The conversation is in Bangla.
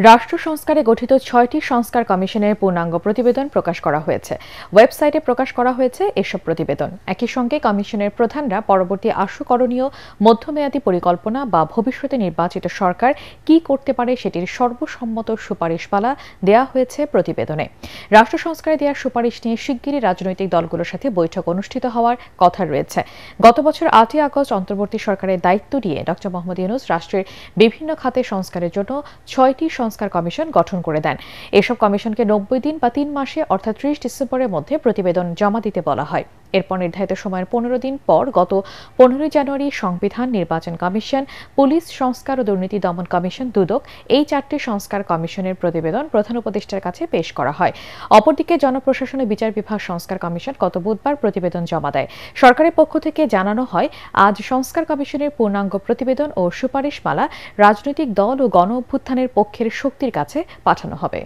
রাষ্ট্র সংস্কারে গঠিত ৬টি সংস্কার কমিশনের পূর্ণাঙ্গ প্রতিবেদন প্রকাশ করা হয়েছে। ওয়েবসাইটে প্রকাশ করা হয়েছে এসব প্রতিবেদন। একই সঙ্গে কমিশনের প্রধানরা পরবর্তী আশু করণীয় মধ্যমেয়াদী পরিকল্পনা বা ভবিষ্যতে নির্বাচিত সরকার কি করতে পারে সেটির সর্বসম্মত সুপারিশমালা দেয়া হয়েছে প্রতিবেদনে। রাষ্ট্র সংস্কারে দেওয়া সুপারিশ নিয়ে শিগগিরই রাজনৈতিক দলগুলোর সাথে বৈঠক অনুষ্ঠিত হওয়ার কথা রয়েছে। গত বছর ৮ই আগস্ট অন্তর্বর্তী সরকারের দায়িত্ব নিয়ে ড. মোহাম্মদ ইউনূস রাষ্ট্রের বিভিন্ন খাতে সংস্কারের জন্য ৬টি সংস্কার কমিশন গঠন করে দেন। এসব কমিশনকে ৯০ দিন বা ৩ মাসে অর্থাৎ ৩০ ডিসেম্বরের মধ্যে প্রতিবেদন জমা দিতে বলা হয়। এরপর নির্ধারিত সময়ের ১৫ দিন পর গত ১৫ জানুয়ারি সংবিধান, নির্বাচন কমিশন, পুলিশ সংস্কার ও দুর্নীতি দমন কমিশন দুদক এই ৪টি সংস্কার কমিশনের প্রতিবেদন প্রধান উপদেষ্টার কাছে পেশ করা হয়। অপরদিকে জনপ্রশাসন ও বিচার বিভাগ সংস্কার কমিশন গত বুধবার প্রতিবেদন জমা দেয়। সরকারের পক্ষ থেকে জানানো হয়, আজ সংস্কার কমিশনের পূর্ণাঙ্গ প্রতিবেদন ও সুপারিশমালা রাজনৈতিক দল ও গণ অভ্যুত্থানের পক্ষের শক্তির কাছে পাঠানো হবে।